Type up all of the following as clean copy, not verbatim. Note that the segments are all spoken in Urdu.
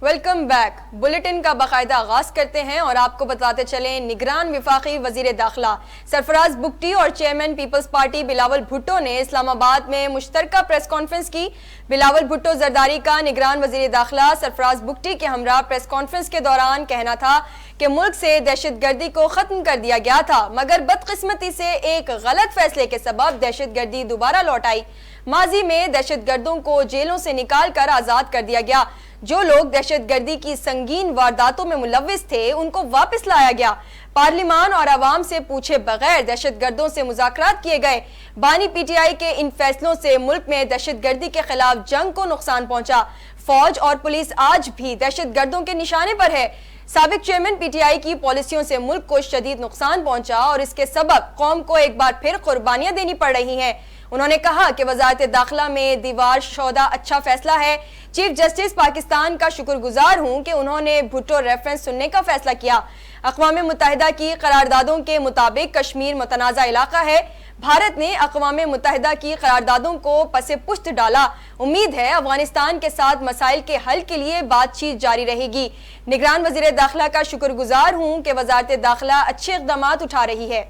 Welcome back. بلیٹن کا باقاعدہ آغاز کرتے ہیں اور آپ کو بتاتے چلیں نگران وفاقی وزیر داخلہ سرفراز بگٹی اور chairman peoples party Bilawal Bhutto نے اسلام آباد میں مشترکہ پریس کانفرنس کی۔ بلاول بھٹو زرداری کا نگران وزیر داخلہ سرفراز بگٹی کے ہمراہ پریس کانفرنس کے دوران کہنا تھا کہ ملک سے دہشت گردی کو ختم کر دیا گیا تھا، مگر بدقسمتی سے ایک غلط فیصلے کے سبب دہشت گردی دوبارہ لوٹ آئی۔ ماضی میں دہشت گردوں کو جیلوں سے نکال کر آزاد کر دیا گیا۔ جو لوگ دہشت گردی کی سنگین وارداتوں میں ملوث تھے ان کو واپس لایا گیا۔ پارلیمان اور عوام سے پوچھے بغیر دہشت گردوں سے مذاکرات کیے گئے۔ بانی پی ٹی آئی کے ان فیصلوں سے ملک میں دہشت گردی کے خلاف جنگ کو نقصان پہنچا۔ فوج اور پولیس آج بھی دہشت گردوں کے نشانے پر ہے۔ سابق چیئرمین پی ٹی آئی کی پالیسیوں سے ملک کو شدید نقصان پہنچا اور اس کے سبب قوم کو ایک بار پھر قربانیاں دینی پڑ رہی ہیں۔ انہوں نے کہا کہ وزارت داخلہ میں دیوار شہدا اچھا فیصلہ ہے۔ چیف جسٹس پاکستان کا شکر گزار ہوں کہ انہوں نے بھٹو ریفرنس سننے کا فیصلہ کیا۔ اقوام متحدہ کی قراردادوں کے مطابق کشمیر متنازع علاقہ ہے۔ بھارت نے اقوام متحدہ کی قراردادوں کو پس پشت ڈالا۔ امید ہے افغانستان کے ساتھ مسائل کے حل کے لیے بات چیت جاری رہے گی۔ نگران وزیر داخلہ کا شکر گزار ہوں کہ وزارت داخلہ اچھے اقدامات اٹھا رہی ہے۔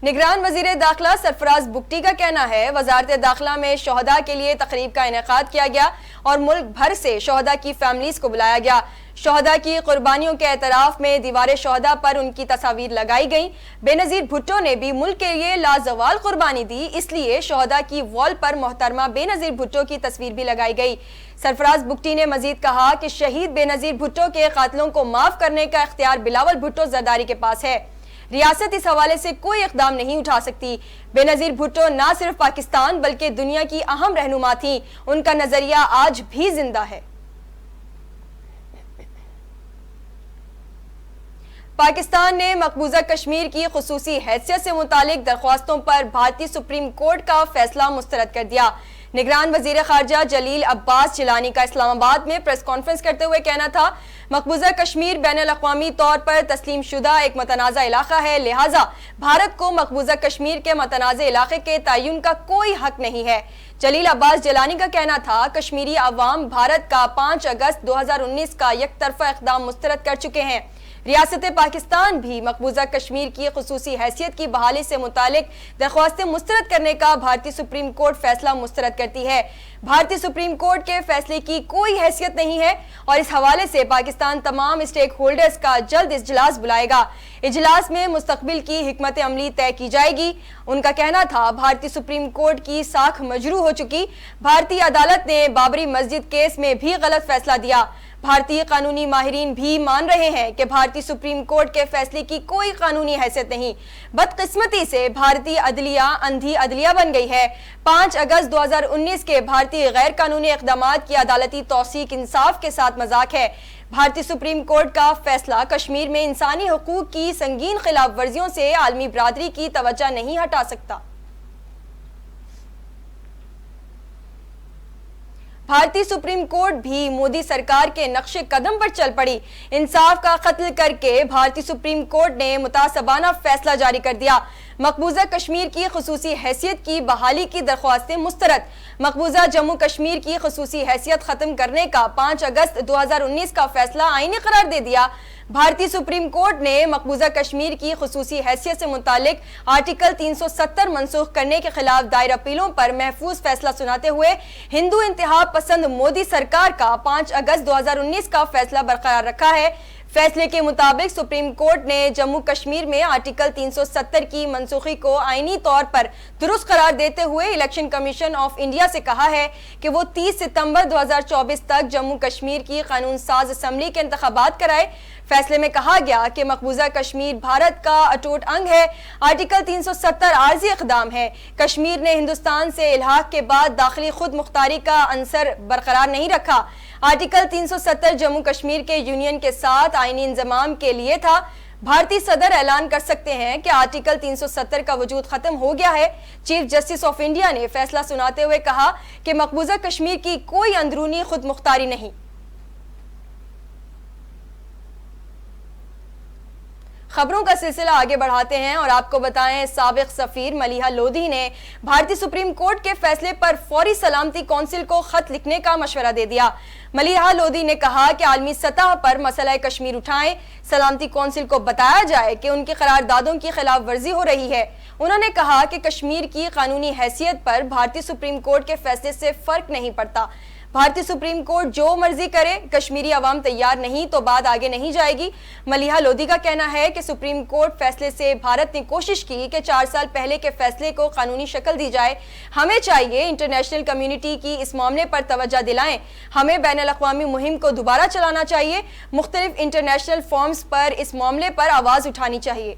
نگران وزیر داخلہ سرفراز بگٹی کا کہنا ہے وزارت داخلہ میں شہداء کے لیے تقریب کا انعقاد کیا گیا اور ملک بھر سے شہداء کی فیملیز کو بلایا گیا۔ شہداء کی قربانیوں کے اعتراف میں دیوار شہداء پر ان کی تصاویر لگائی گئیں۔ بے نظیر بھٹو نے بھی ملک کے لیے لازوال قربانی دی، اس لیے شہداء کی وال پر محترمہ بے نظیر بھٹو کی تصویر بھی لگائی گئی۔ سرفراز بگٹی نے مزید کہا کہ شہید بے نظیر بھٹو کے قاتلوں کو معاف کرنے کا اختیار بلاول بھٹو زرداری کے پاس ہے۔ ریاست اس حوالے سے کوئی اقدام نہیں اٹھا سکتی۔ بے نظیر بھٹو نہ صرف پاکستان بلکہ دنیا کی اہم رہنما تھیں۔ ان کا نظریہ آج بھی زندہ ہے۔ پاکستان نے مقبوضہ کشمیر کی خصوصی حیثیت سے متعلق درخواستوں پر بھارتی سپریم کورٹ کا فیصلہ مسترد کر دیا۔ نگران وزیر خارجہ جلیل عباس جیلانی کا اسلام آباد میں پریس کانفرنس کرتے ہوئے کہنا تھا مقبوضہ کشمیر بین الاقوامی طور پر تسلیم شدہ ایک متنازع علاقہ ہے، لہٰذا بھارت کو مقبوضہ کشمیر کے متنازع علاقے کے تعین کا کوئی حق نہیں ہے۔ جلیل عباس جیلانی کا کہنا تھا کشمیری عوام بھارت کا 5 اگست 2019 کا یک طرفہ اقدام مسترد کر چکے ہیں۔ ریاست پاکستان بھی مقبوضہ کشمیر کی خصوصی حیثیت کی بحالی سے متعلق درخواستیں مسترد کرنے کا بھارتی سپریم کورٹ فیصلہ مسترد کرتی ہے۔ بھارتی سپریم کورٹ کے فیصلے کی کوئی حیثیت نہیں ہے اور اس حوالے سے پاکستان تمام اسٹیک ہولڈرز کا جلد اجلاس بلائے گا۔ اجلاس میں مستقبل کی حکمت عملی طے کی جائے گی۔ ان کا کہنا تھا بھارتی سپریم کورٹ کی ساکھ مجروح ہو چکی۔ بھارتی عدالت نے بابری مسجد کیس میں بھی غلط فیصلہ دیا۔ بھارتی قانونی ماہرین بھی مان رہے ہیں کہ بھارتی سپریم کورٹ کے فیصلے کی کوئی قانونی حیثیت نہیں۔ بدقسمتی سے بھارتی عدلیہ اندھی عدلیہ بن گئی ہے۔ 5 اگست 2019 کے بھارتی غیر قانونی اقدامات کی عدالتی توثیق انصاف کے ساتھ مذاق ہے۔ بھارتی سپریم کورٹ کا فیصلہ کشمیر میں انسانی حقوق کی سنگین خلاف ورزیوں سے عالمی برادری کی توجہ نہیں ہٹا سکتا۔ بھارتی سپریم کورٹ بھی مودی سرکار کے نقش قدم پر چل پڑی۔ انصاف کا قتل کر کے بھارتی سپریم کورٹ نے متعصبانہ فیصلہ جاری کر دیا۔ مقبوضہ کشمیر کی خصوصی حیثیت کی بحالی کی درخواستیں مسترد۔ مقبوضہ جموں کشمیر کی خصوصی حیثیت ختم کرنے کا 5 اگست 2019 کا فیصلہ آئینی قرار دے دیا۔ بھارتی سپریم کورٹ نے مقبوضہ کشمیر کی خصوصی حیثیت سے متعلق آرٹیکل 370 منسوخ کرنے کے خلاف دائر اپیلوں پر محفوظ فیصلہ سناتے ہوئے ہندو انتہا پسند مودی سرکار کا 5 اگست 2019 کا فیصلہ برقرار رکھا ہے۔ فیصلے کے مطابق سپریم کورٹ نے جموں کشمیر میں آرٹیکل 370 کی منسوخی کو آئینی طور پر درست قرار دیتے ہوئے الیکشن کمیشن آف انڈیا سے کہا ہے کہ وہ 30 ستمبر 2024 تک جموں کشمیر کی قانون ساز اسمبلی کے انتخابات کرائے۔ فیصلے میں کہا گیا کہ مقبوضہ کشمیر بھارت کا اٹوٹ انگ ہے۔ آرٹیکل 370 عارضی اقدام ہے۔ کشمیر نے ہندوستان سے الحاق کے بعد داخلی خود مختاری کا عنصر برقرار نہیں رکھا۔ آرٹیکل 370 جموں کشمیر کے یونین کے ساتھ آئینی انضمام کے لیے تھا۔ بھارتی صدر اعلان کر سکتے ہیں کہ آرٹیکل 370 کا وجود ختم ہو گیا ہے۔ چیف جسٹس آف انڈیا نے فیصلہ سناتے ہوئے کہا کہ مقبوضہ کشمیر کی کوئی اندرونی خود مختاری نہیں۔ خبروں کا سلسلہ آگے بڑھاتے ہیں اور آپ کو بتائیں سابق سفیر ملیحہ لودھی نے بھارتی سپریم کورٹ کے فیصلے پر فوری سلامتی کونسل کو خط لکھنے کا مشورہ دے دیا۔ ملیحہ لودھی نے کہا کہ عالمی سطح پر مسئلہ کشمیر اٹھائیں، سلامتی کونسل کو بتایا جائے کہ ان کی قراردادوں کی خلاف ورزی ہو رہی ہے۔ انہوں نے کہا کہ کشمیر کی قانونی حیثیت پر بھارتی سپریم کورٹ کے فیصلے سے فرق نہیں پڑتا۔ بھارتی سپریم کورٹ جو مرضی کرے، کشمیری عوام تیار نہیں تو بات آگے نہیں جائے گی۔ ملیحہ لودھی کا کہنا ہے کہ سپریم کورٹ فیصلے سے بھارت نے کوشش کی کہ 4 سال پہلے کے فیصلے کو قانونی شکل دی جائے۔ ہمیں چاہیے انٹرنیشنل کمیونٹی کی اس معاملے پر توجہ دلائیں۔ ہمیں بین الاقوامی مہم کو دوبارہ چلانا چاہیے۔ مختلف انٹرنیشنل فورمز پر اس معاملے پر آواز اٹھانی چاہیے۔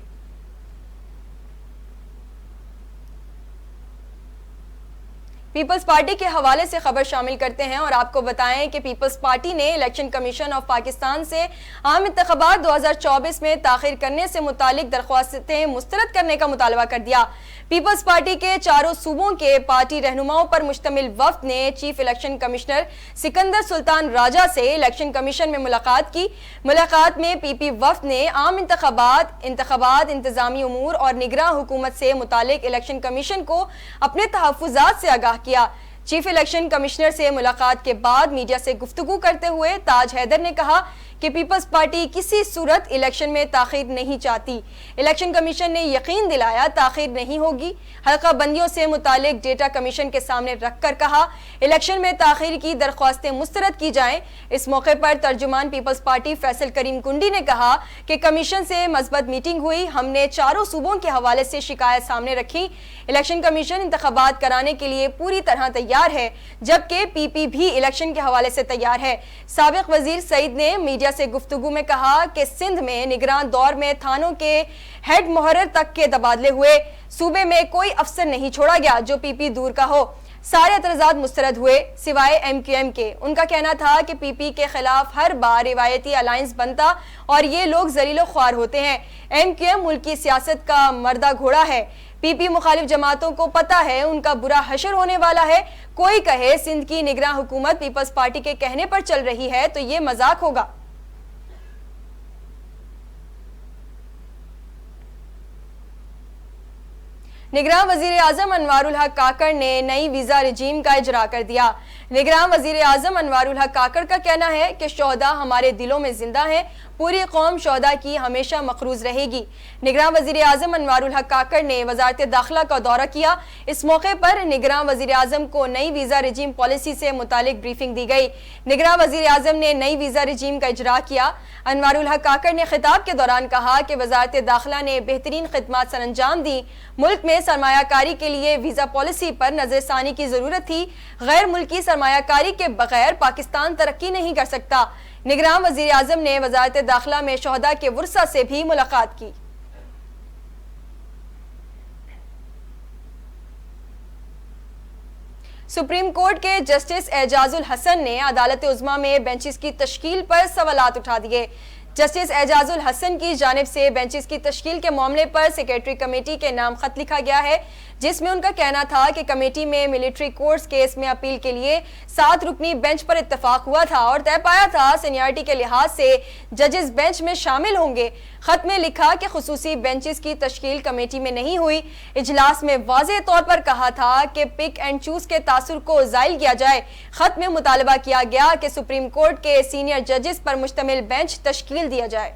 پیپلز پارٹی کے حوالے سے خبر شامل کرتے ہیں اور آپ کو بتائیں کہ پیپلز پارٹی نے الیکشن کمیشن آف پاکستان سے عام انتخابات 2024 میں تاخیر کرنے سے متعلق درخواستیں مسترد کرنے کا مطالبہ کر دیا۔ پیپلز پارٹی کے چاروں صوبوں کے پارٹی رہنماؤں پر مشتمل وفد نے چیف الیکشن کمشنر سکندر سلطان راجہ سے الیکشن کمیشن میں ملاقات کی۔ ملاقات میں پی پی وفد نے عام انتخابات، انتظامی امور اور نگراں حکومت سے متعلق الیکشن کمیشن کو اپنے تحفظات سے آگاہ کیا۔ چیف الیکشن کمشنر سے ملاقات کے بعد میڈیا سے گفتگو کرتے ہوئے تاج حیدر نے کہا کہ پیپلز پارٹی کسی صورت الیکشن میں تاخیر نہیں چاہتی۔ الیکشن کمیشن نے یقین دلایا تاخیر نہیں ہوگی۔ حلقہ بندیوں سے متعلق ڈیٹا کمیشن کے سامنے رکھ کر کہا الیکشن میں تاخیر کی درخواستیں مسترد کی جائیں۔ اس موقع پر ترجمان پیپلز پارٹی فیصل کریم کنڈی نے کہا کہ کمیشن سے مثبت میٹنگ ہوئی، ہم نے چاروں صوبوں کے حوالے سے شکایت سامنے رکھی۔ الیکشن کمیشن انتخابات کرانے کے لیے پوری طرح تیار ہے، جبکہ پی پی بھی الیکشن کے حوالے سے تیار ہے۔ سابق وزیر سعید نے میڈیا سے گفتگو میں کہا کہ سندھ میں نگران دور میں تھانوں کے ہیڈ محرر تک کے تبادلے ہوئے، صوبے میں کوئی افسر نہیں چھوڑا گیا جو پی پی دور کا ہو۔ سارے اعتراضات مسترد ہوئے سوائے ایم کیو ایم کے۔ ان کا کہنا تھا کہ پی پی کے خلاف ہر بار روایتی الائنس بنتا اور یہ لوگ ذلیل و خوار ہوتے ہیں۔ ایم کیو ایم ملک کی سیاست کا مردہ گھوڑا ہے۔ پی پی مخالف جماعتوں کو پتہ ہے ان کا برا حشر ہونے والا ہے۔ کوئی کہے سندھ کی نگراں حکومت پیپلز پارٹی کے کہنے پر چل رہی ہے تو یہ مذاق ہوگا۔ نگراں وزیر اعظم انوار الحق کاکڑ نے نئی ویزا رجیم کا اجرا کر دیا۔ نگراں وزیر اعظم انوار الحق کاکڑ کا کہنا ہے کہ شہداء ہمارے دلوں میں زندہ ہیں، پوری قوم شہداء کی ہمیشہ مقروض رہے گی۔ نگراں وزیر اعظم انوار الحق کاکڑ نے وزارت داخلہ کا دورہ کیا۔ اس موقع پر نگراں وزیر اعظم کو نئی ویزا رجیم پالیسی سے متعلق بریفنگ دی گئی۔ نگراں وزیر اعظم نے نئی ویزا رجیم کا اجرا کیا۔ انوار الحق کاکڑ نے خطاب کے دوران کہا کہ وزارت داخلہ نے بہترین خدمات سر انجام دی۔ ملک میں سرمایہ کاری کے لیے ویزا پالیسی پر نظر ثانی کی ضرورت تھی۔ غیر ملکی سرمایہ کاری کے بغیر پاکستان ترقی نہیں کر سکتا۔ نگراں وزیر اعظم نے وزارت داخلہ میں شہداء کے ورثاء سے بھی ملاقات کی۔ سپریم کورٹ کے جسٹس اعجاز الحسن نے عدالت عظمیٰ میں بینچز کی تشکیل پر سوالات اٹھا دیے۔ جسٹس اعجاز الحسن کی جانب سے بینچز کی تشکیل کے معاملے پر سیکریٹری کمیٹی کے نام خط لکھا گیا ہے، جس میں ان کا کہنا تھا کہ کمیٹی میں ملٹری کورٹس کیس میں اپیل کے لیے 7 رکنی بینچ پر اتفاق ہوا تھا اور طے پایا تھا سینیارٹی کے لحاظ سے ججز بینچ میں شامل ہوں گے۔ خط میں لکھا کہ خصوصی بینچز کی تشکیل کمیٹی میں نہیں ہوئی۔ اجلاس میں واضح طور پر کہا تھا کہ پک اینڈ چوز کے تاثر کو زائل کیا جائے۔ خط میں مطالبہ کیا گیا کہ سپریم کورٹ کے سینئر ججز پر مشتمل بینچ تشکیل دیا جائے۔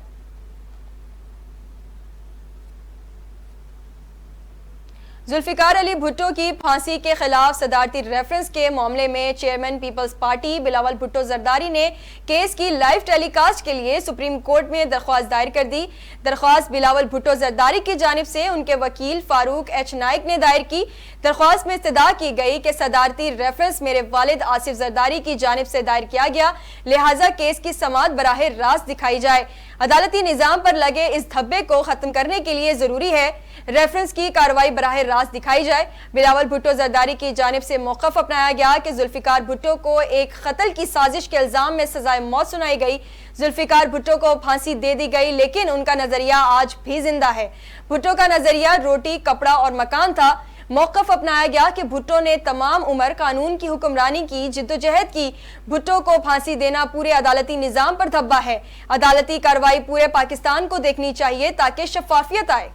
ذوالفقار علی بھٹو کی پھانسی کے خلاف صدارتی ریفرنس کے معاملے میں chairman peoples party Bilawal Bhutto Zardari نے کیس کی لائیو ٹیلی کاسٹ کے لیے سپریم کورٹ میں درخواست دائر کر دی۔ درخواست بلاول بھٹو زرداری کی جانب سے ان کے وکیل فاروق ایچ نائک نے دائر کی۔ درخواست میں استدعا کی گئی کہ صدارتی ریفرنس میرے والد آصف زرداری کی جانب سے دائر کیا گیا، لہٰذا کیس کی سماعت براہ راست دکھائی جائے۔ عدالتی نظام پر لگے اس دھبے کو ختم کرنے کے لیے ضروری ہے ریفرنس کی کارروائی براہ راست دکھائی جائے۔ بلاول بھٹو زرداری کی جانب سے موقف اپنایا گیا کہ ذوالفقار بھٹو کو ایک قتل کی سازش کے الزام میں سزائے موت سنائی گئی۔ ذوالفقار بھٹو کو پھانسی دے دی گئی، لیکن ان کا نظریہ آج بھی زندہ ہے۔ بھٹو کا نظریہ روٹی، کپڑا اور مکان تھا۔ موقف اپنایا گیا کہ بھٹو نے تمام عمر قانون کی حکمرانی کی جدوجہد کی. بھٹو کو پھانسی دینا پورے عدالتی نظام پر دھبا ہے. عدالتی کارروائی پورے پاکستان کو دیکھنی چاہیے تاکہ شفافیت آئے.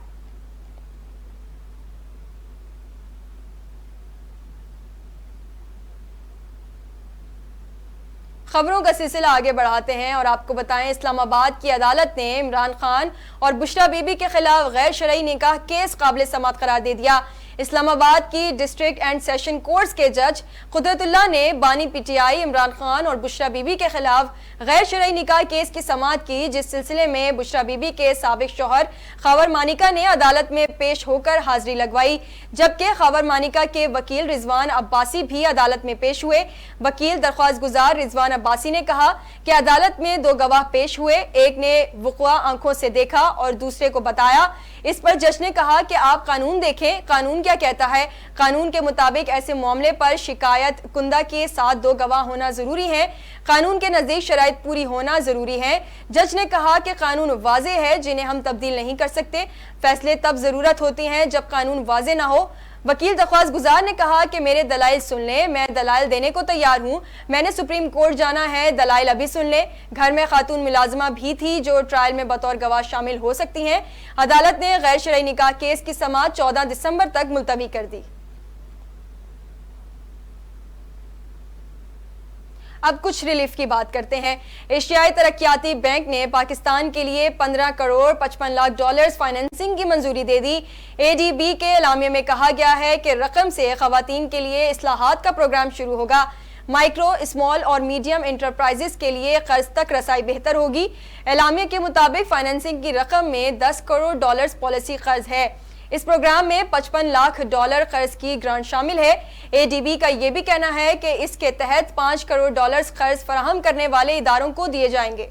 خبروں کا سلسلہ آگے بڑھاتے ہیں اور آپ کو بتائیں اسلام آباد کی عدالت نے عمران خان اور بشرا بی بی کے خلاف غیر شرعی نکاح کیس قابل سماعت قرار دے دیا. اسلام آباد کی ڈسٹرکٹ اینڈ سیشن کورٹس کے جج قدرت اللہ نے بانی P T I Imran Khan اور بشرا بی بی کے خلاف غیر شرعی نکاح کیس کی سماعت کی، جس سلسلے میں بشرا بی بی کے سابق شوہر خاور مانیکا نے عدالت میں پیش ہو کر حاضری لگوائی، جبکہ خاور مانیکا کے وکیل رضوان عباسی بھی عدالت میں پیش ہوئے. وکیل درخواست گزار رضوان عباسی نے کہا کہ عدالت میں 2 گواہ پیش ہوئے، ایک نے وقوع آنکھوں سے دیکھا اور دوسرے کو بتایا. اس پر جج نے کہا کہ آپ قانون دیکھیں، قانون کیا کہتا ہے. قانون کے مطابق ایسے معاملے پر شکایت کنندہ کے ساتھ 2 گواہ ہونا ضروری ہے. قانون کے نزدیک شرائط پوری ہونا ضروری ہے. جج نے کہا کہ قانون واضح ہے جنہیں ہم تبدیل نہیں کر سکتے. فیصلے تب ضرورت ہوتی ہیں جب قانون واضح نہ ہو. وکیل درخواست گزار نے کہا کہ میرے دلائل سن لیں، میں دلائل دینے کو تیار ہوں. میں نے سپریم کورٹ جانا ہے، دلائل ابھی سن لیں. گھر میں خاتون ملازمہ بھی تھی جو ٹرائل میں بطور گواہ شامل ہو سکتی ہیں. عدالت نے غیر شرعی نکاح کیس کی سماعت 14 دسمبر تک ملتوی کر دی. اب کچھ ریلیف کی بات کرتے ہیں. ایشیائی ترقیاتی بینک نے پاکستان کے لیے 15 کروڑ 55 لاکھ ڈالرز فائننسنگ کی منظوری دے دی. اے ڈی بی کے اعلامیے میں کہا گیا ہے کہ رقم سے خواتین کے لیے اصلاحات کا پروگرام شروع ہوگا. مائکرو، اسمال اور میڈیم انٹرپرائزز کے لیے قرض تک رسائی بہتر ہوگی. اعلامیے کے مطابق فائننسنگ کی رقم میں 10 کروڑ ڈالرز پالیسی قرض ہے. اس پروگرام میں 55 لاکھ ڈالر قرض کی گرانٹ شامل ہے. اے ڈی بی کا یہ بھی کہنا ہے کہ اس کے تحت 5 کروڑ ڈالرز قرض فراہم کرنے والے اداروں کو دیے جائیں گے.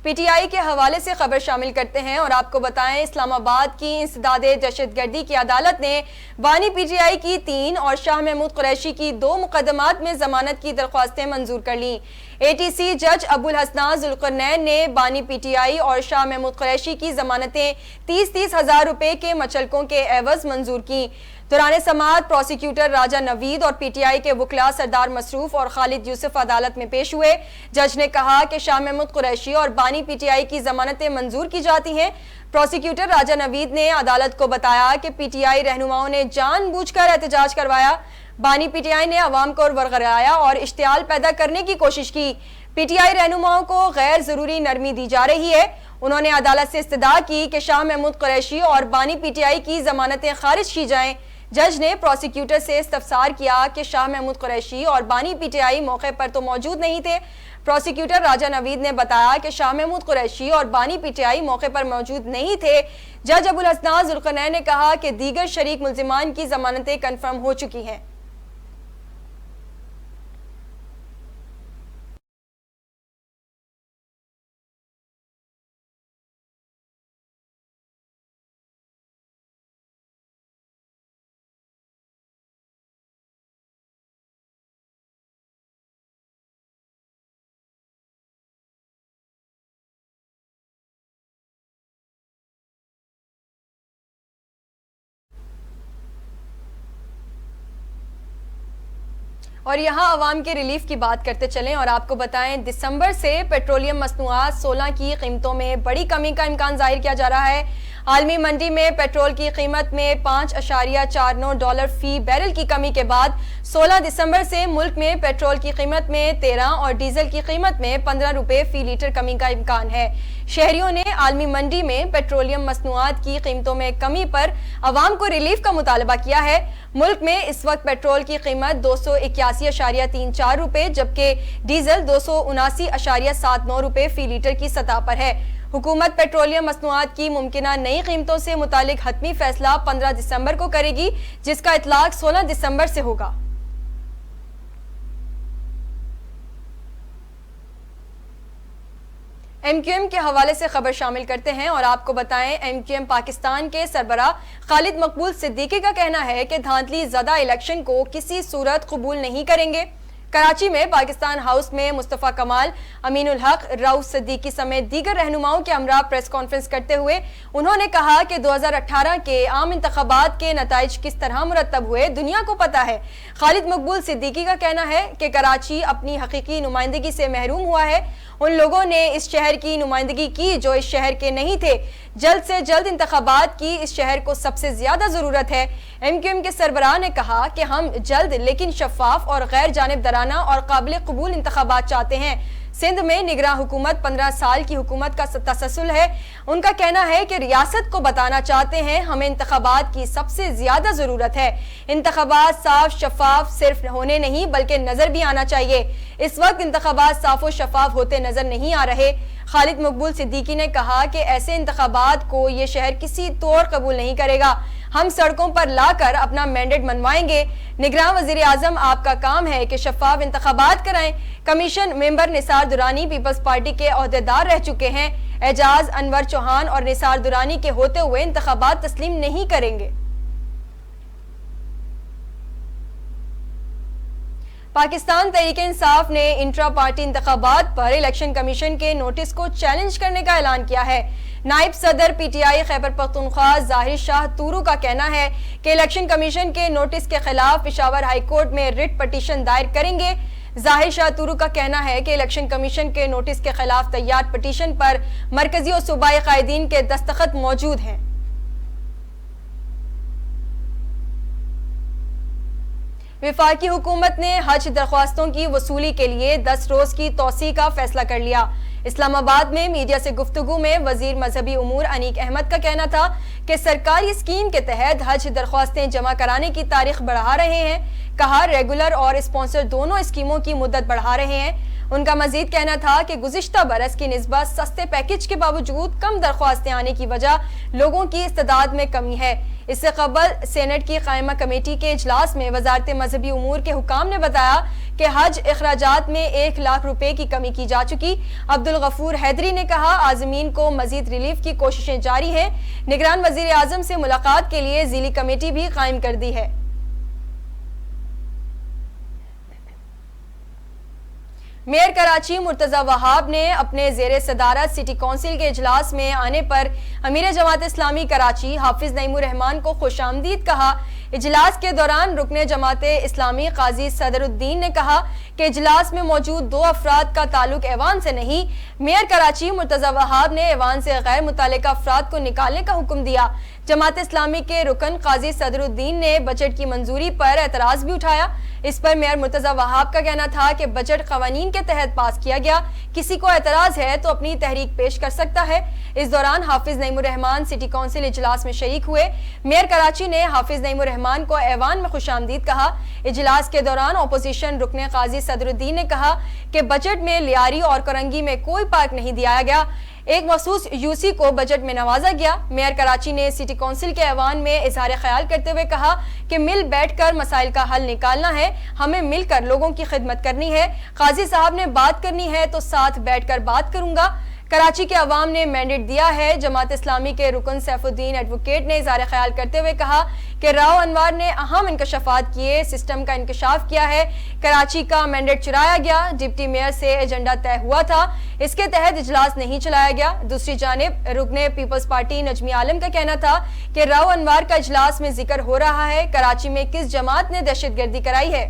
پی ٹی آئی کے حوالے سے خبر شامل کرتے ہیں اور آپ کو بتائیں اسلام آباد کی انسداد دہشت گردی کی عدالت نے بانی پی ٹی آئی کی 3 اور شاہ محمود قریشی کی 2 مقدمات میں ضمانت کی درخواستیں منظور کر لیں. اے ٹی سی جج ابو الحسناء ذوالقرنین نے بانی پی ٹی آئی اور شاہ محمود قریشی کی ضمانتیں 30 ہزار روپے کے مچلکوں کے عوض منظور کی. دوران سماعت پروسیکیوٹر راجہ نوید اور پی ٹی آئی کے وکلاء سردار مصروف اور خالد یوسف عدالت میں پیش ہوئے. جج نے کہا کہ شاہ محمود قریشی اور بانی پی ٹی آئی کی ضمانتیں منظور کی جاتی ہیں. پروسیکیوٹر راجہ نوید نے عدالت کو بتایا کہ پی ٹی آئی رہنماؤں نے جان بوجھ کر احتجاج کروایا. بانی پی ٹی آئی نے عوام کو ورغلایا اور اشتعال پیدا کرنے کی کوشش کی. پی ٹی آئی رہنماؤں کو غیر ضروری نرمی دی جا رہی ہے. انہوں نے عدالت سے استدعا کی کہ شاہ محمود قریشی اور بانی پی ٹی آئی کی ضمانتیں خارج کی جائیں. جج نے پروسیکیوٹر سے استفسار کیا کہ شاہ محمود قریشی اور بانی پی ٹی آئی موقع پر تو موجود نہیں تھے. پروسیکیوٹر راجہ نوید نے بتایا کہ شاہ محمود قریشی اور بانی پی ٹی آئی موقع پر موجود نہیں تھے. جج ابو الحسناء ذوالقرنین نے کہا کہ دیگر شریک ملزمان کی ضمانتیں کنفرم ہو چکی ہیں. اور یہاں عوام کے ریلیف کی بات کرتے چلیں اور آپ کو بتائیں دسمبر سے پیٹرولیم مصنوعات 16 کی قیمتوں میں بڑی کمی کا امکان ظاہر کیا جا رہا ہے. عالمی منڈی میں پیٹرول کی قیمت میں 5.49 ڈالر فی بیرل کی کمی کے بعد 16 دسمبر سے ملک میں پیٹرول کی قیمت میں 13 اور ڈیزل کی قیمت میں 15 روپے فی لیٹر کمی کا امکان ہے. شہریوں نے عالمی منڈی میں پیٹرولیم مصنوعات کی قیمتوں میں کمی پر عوام کو ریلیف کا مطالبہ کیا ہے. ملک میں اس وقت پیٹرول کی قیمت 281.34 روپے جبکہ ڈیزل 279.79 روپے فی لیٹر کی سطح پر ہے. حکومت پیٹرولیم مصنوعات کی ممکنہ نئی قیمتوں سے متعلق حتمی فیصلہ 15 دسمبر کو کرے گی جس کا اطلاق 16 دسمبر سے ہوگا. ایم کیو ایم کے حوالے سے خبر شامل کرتے ہیں اور آپ کو بتائیں ایم کیو ایم پاکستان کے سربراہ خالد مقبول صدیقی کا کہنا ہے کہ دھاندلی زدہ الیکشن کو کسی صورت قبول نہیں کریں گے. کراچی میں پاکستان ہاؤس میں مصطفیٰ کمال، امین الحق، رؤف صدیقی سمیت دیگر رہنماؤں کے ہمراہ پریس کانفرنس کرتے ہوئے انہوں نے کہا کہ 2018 کے عام انتخابات کے نتائج کس طرح مرتب ہوئے دنیا کو پتہ ہے۔ خالد مقبول صدیقی کا کہنا ہے کہ کراچی اپنی حقیقی نمائندگی سے محروم ہوا ہے۔ ان لوگوں نے اس شہر کی نمائندگی کی جو اس شہر کے نہیں تھے۔ جلد سے جلد انتخابات کی اس شہر کو سب سے زیادہ ضرورت ہے۔ ایم کیو ایم کے سربراہ نے کہا کہ ہم جلد لیکن شفاف اور غیر جانبدارانہ اور قابل قبول انتخابات چاہتے ہیں۔ سندھ میں نگراں حکومت 15 سال کی حکومت کا تسلسل ہے۔ ان کا کہنا ہے کہ ریاست کو بتانا چاہتے ہیں ہمیں انتخابات کی سب سے زیادہ ضرورت ہے۔ انتخابات صاف شفاف صرف ہونے نہیں بلکہ نظر بھی آنا چاہیے۔ اس وقت انتخابات صاف و شفاف ہوتے نظر نہیں آ رہے۔ خالد مقبول صدیقی نے کہا کہ ایسے انتخابات کو یہ شہر کسی طور قبول نہیں کرے گا۔ ہم سڑکوں پر لا کر اپنا مینڈیٹ منوائیں گے۔ نگراں وزیر اعظم آپ کا کام ہے کہ شفاف انتخابات کرائیں۔ کمیشن ممبر نثار درانی پیپلز پارٹی کے عہدیدار رہ چکے ہیں۔ اعجاز انور چوہان اور نثار درانی کے ہوتے ہوئے انتخابات تسلیم نہیں کریں گے۔ پاکستان تحریک انصاف نے انٹرا پارٹی انتخابات پر الیکشن کمیشن کے نوٹس کو چیلنج کرنے کا اعلان کیا ہے۔ نائب صدر P T I Khyber Pakhtunkhwa ظاہر شاہ تورو کا کہنا ہے کہ الیکشن کمیشن کے نوٹس کے خلاف پشاور ہائی کورٹ میں ریٹ پٹیشن دائر کریں گے۔ ظاہر شاہ تورو کا کہنا ہے کہ الیکشن کمیشن کے نوٹس کے خلاف تیار پٹیشن پر مرکزی اور صوبائی قائدین کے دستخط موجود ہیں۔ وفاقی حکومت نے حج درخواستوں کی وصولی کے لیے 10 روز کی توسیع کا فیصلہ کر لیا۔ اسلام آباد میں میڈیا سے گفتگو میں وزیر مذہبی امور انیک احمد کا کہنا تھا کہ سرکاری اسکیم کے تحت حج درخواستیں جمع کرانے کی تاریخ بڑھا رہے ہیں۔ کہا ریگولر اور اسپانسر دونوں اسکیموں کی مدت بڑھا رہے ہیں۔ ان کا مزید کہنا تھا کہ گزشتہ برس کی نسبت سستے پیکج کے باوجود کم درخواستیں آنے کی وجہ لوگوں کی استعداد میں کمی ہے۔ اس سے قبل سینٹ کی قائمہ کمیٹی کے اجلاس میں وزارت مذہبی امور کے حکام نے بتایا کہ حج اخراجات میں 1 لاکھ روپے کی کمی کی جا چکی۔ عبدالغفور حیدری نے کہا عازمین کو مزید ریلیف کی کوششیں جاری ہیں۔ نگران وزیر اعظم سے ملاقات کے لیے ذیلی کمیٹی بھی قائم کر دی ہے۔ میئر کراچی مرتضی وہاب نے اپنے زیر صدارت سٹی کونسل کے اجلاس میں آنے پر امیر جماعت اسلامی کراچی حافظ نعیم الرحمان کو خوش آمدید کہا۔ اجلاس کے دوران رکن جماعت اسلامی قاضی صدر الدین نے کہا کہ اجلاس میں موجود 2 افراد کا تعلق ایوان سے نہیں۔ میئر کراچی مرتضی وہاب نے ایوان سے غیر متعلقہ افراد کو نکالنے کا حکم دیا۔ جماعت اسلامی کے رکن قاضی صدر الدین نے بجٹ کی منظوری پر اعتراض بھی اٹھایا۔ اس پر میئر مرتضی وہاب کا کہنا تھا کہ بجٹ قوانین کے تحت پاس کیا گیا، کسی کو اعتراض ہے تو اپنی تحریک پیش کر سکتا ہے۔ اس دوران حافظ نعیم الرحمان سٹی کونسل اجلاس میں شریک ہوئے۔ میئر کراچی نے حافظ نعیم الرحمان کو ایوان میں خوش آمدید کہا۔ اجلاس کے دوران اپوزیشن رکن قاضی صدر الدین نے کہا کہ بجٹ میں لیاری اور کرنگی میں کوئی پارک نہیں دیا گیا، ایک مخصوص یوسی کو بجٹ میں نوازا گیا۔ میئر کراچی نے سٹی کونسل کے ایوان میں اظہار خیال کرتے ہوئے کہا کہ مل بیٹھ کر مسائل کا حل نکالنا ہے، ہمیں مل کر لوگوں کی خدمت کرنی ہے۔ قاضی صاحب نے بات کرنی ہے تو ساتھ بیٹھ کر بات کروں گا۔ کراچی کے عوام نے مینڈیٹ دیا ہے۔ جماعت اسلامی کے رکن سیف الدین ایڈوکیٹ نے اظہار خیال کرتے ہوئے کہا کہ راؤ انوار نے اہم انکشافات کیے، سسٹم کا انکشاف کیا ہے۔ کراچی کا مینڈیٹ چرایا گیا، ڈپٹی میئر سے ایجنڈا طے ہوا تھا، اس کے تحت اجلاس نہیں چلایا گیا۔ دوسری جانب رکن پیپلز پارٹی نجمی عالم کا کہنا تھا کہ راؤ انوار کا اجلاس میں ذکر ہو رہا ہے، کراچی میں کس جماعت نے دہشت گردی کرائی ہے۔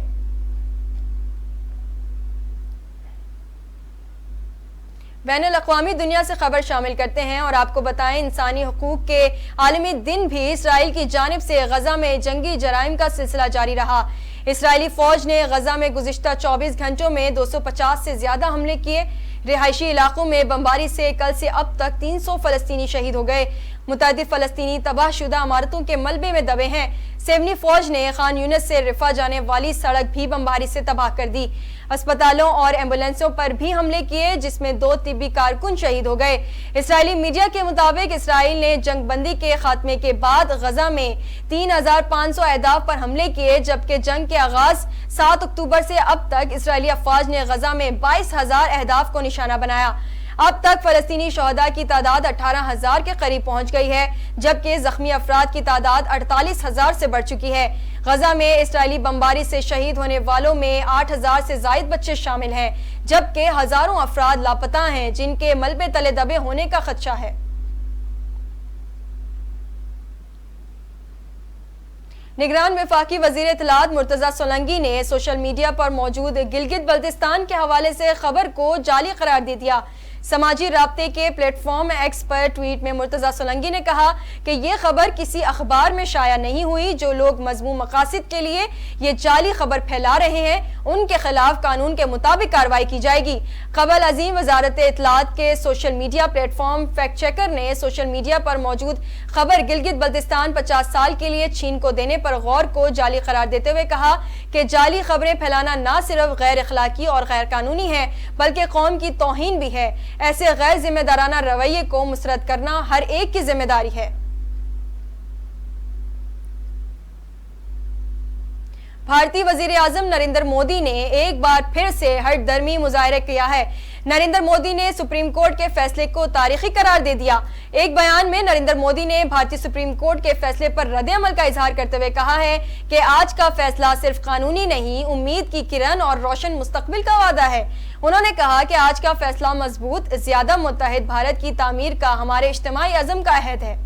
بین الاقوامی دنیا سے خبر شامل کرتے ہیں اور آپ کو بتائیں انسانی حقوق کے عالمی دن بھی اسرائیل کی جانب سے غزہ میں جنگی جرائم کا سلسلہ جاری رہا۔ اسرائیلی فوج نے غزہ میں گزشتہ 24 گھنٹوں میں 250 سے زیادہ حملے کیے۔ رہائشی علاقوں میں بمباری سے کل سے اب تک 300 فلسطینی شہید ہو گئے۔ متعدد فلسطینی تباہ شدہ عمارتوں کے ملبے میں دبے ہیں۔ سیونی فوج نے خان یونس سے رفح جانے والی سڑک بھی بمباری سے تباہ کر دی۔ اسپتالوں اور ایمبولینسوں پر بھی حملے کیے جس میں 2 طبی کارکن شہید ہو گئے۔ اسرائیلی میڈیا کے مطابق اسرائیل نے جنگ بندی کے خاتمے کے بعد غزہ میں 3500 اہداف پر حملے کیے، جبکہ جنگ کے آغاز 7 اکتوبر سے اب تک اسرائیلی افواج نے غزہ میں 22,000 اہداف کو نشانہ بنایا۔ اب تک فلسطینی شہداء کی تعداد 18,000 کے قریب پہنچ گئی ہے، جبکہ زخمی افراد کی تعداد 48,000 سے بڑھ چکی ہے۔ غزہ میں اسرائیلی بمباری سے شہید ہونے والوں میں 8,000 سے زائد بچے شامل ہیں، جبکہ ہزاروں افراد لاپتہ ہیں جن کے ملبے تلے دبے ہونے کا خدشہ ہے۔ نگران وفاقی وزیر اطلاعات مرتضی سولنگی نے سوشل میڈیا پر موجود گلگت بلتستان کے حوالے سے خبر کو جعلی قرار دے دیا۔ سماجی رابطے کے پلیٹ فارم ایکس پر ٹویٹ میں مرتضی سولنگی نے کہا کہ یہ خبر کسی اخبار میں شائع نہیں ہوئی۔ جو لوگ مذموم مقاصد کے لیے یہ جعلی خبر پھیلا رہے ہیں ان کے خلاف قانون کے مطابق کارروائی کی جائے گی۔ قبل ازیں وزارت اطلاعات کے social media plate form fact checker نے سوشل میڈیا پر موجود خبر گلگت بلتستان 50 سال کے لیے چین کو دینے پر غور کو جعلی قرار دیتے ہوئے کہا کہ جعلی خبریں پھیلانا نہ صرف غیر اخلاقی اور غیر قانونی ہے بلکہ قوم کی توہین بھی ہے۔ ایسے غیر ذمہ دارانہ رویے کو مسترد کرنا ہر ایک کی ذمہ داری ہے۔ بھارتی وزیر اعظم نریندر مودی نے ایک بار پھر سے ہٹ درمی مظاہرہ کیا ہے۔ نریندر مودی نے سپریم کورٹ کے فیصلے کو تاریخی قرار دے دیا۔ ایک بیان میں نریندر مودی نے بھارتی سپریم کورٹ کے فیصلے پر رد عمل کا اظہار کرتے ہوئے کہا ہے کہ آج کا فیصلہ صرف قانونی نہیں، امید کی کرن اور روشن مستقبل کا وعدہ ہے۔ انہوں نے کہا کہ آج کا فیصلہ مضبوط، زیادہ متحد بھارت کی تعمیر کا ہمارے اجتماعی عزم کا عہد ہے۔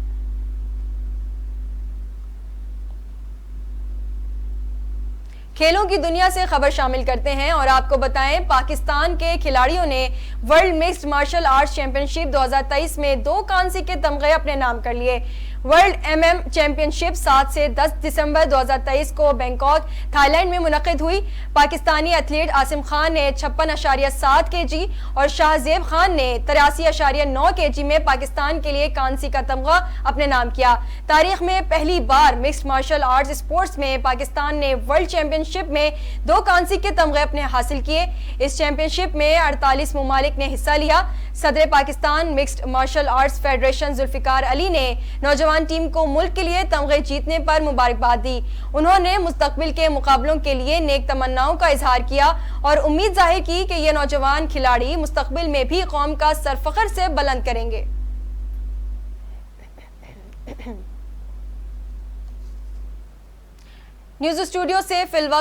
کھیلوں کی دنیا سے خبر شامل کرتے ہیں اور آپ کو بتائیں پاکستان کے کھلاڑیوں نے world mixed martial arts championship 2023 میں 2 کانسی کے تمغے اپنے نام کر لیے۔ ورلڈ چیمپئن شپ 7 سے 10 دسمبر 2023 کو بینکاک، تھائی لینڈ میں منعقد ہوئی۔ پاکستانی ایتھلیٹ عاصم خان نے 56.7 kg اور شاہ زیب خان نے 83.9 kg میں پاکستان کے لیے کانسی کا تمغہ اپنے نام کیا۔ تاریخ میں پہلی بار مکسڈ مارشل آرٹس اسپورٹس میں پاکستان نے ورلڈ چیمپئن شپ میں 2 کانسی کے تمغے اپنے حاصل کیے۔ اس چیمپئن شپ میں 48 ممالک نے حصہ لیا۔ صدر Pakistan mixed martial arts federation Zulfiqar Ali نے نوجوان ٹیم کو ملک کے لیے تمغے جیتنے پر مبارکباد دی۔ انہوں نے مستقبل کے مقابلوں کے لیے نیک تمناؤں کا اظہار کیا اور امید ظاہر کی کہ یہ نوجوان کھلاڑی مستقبل میں بھی قوم کا سر فخر سے بلند کریں گے۔ نیوز اسٹوڈیو سے فی الوقت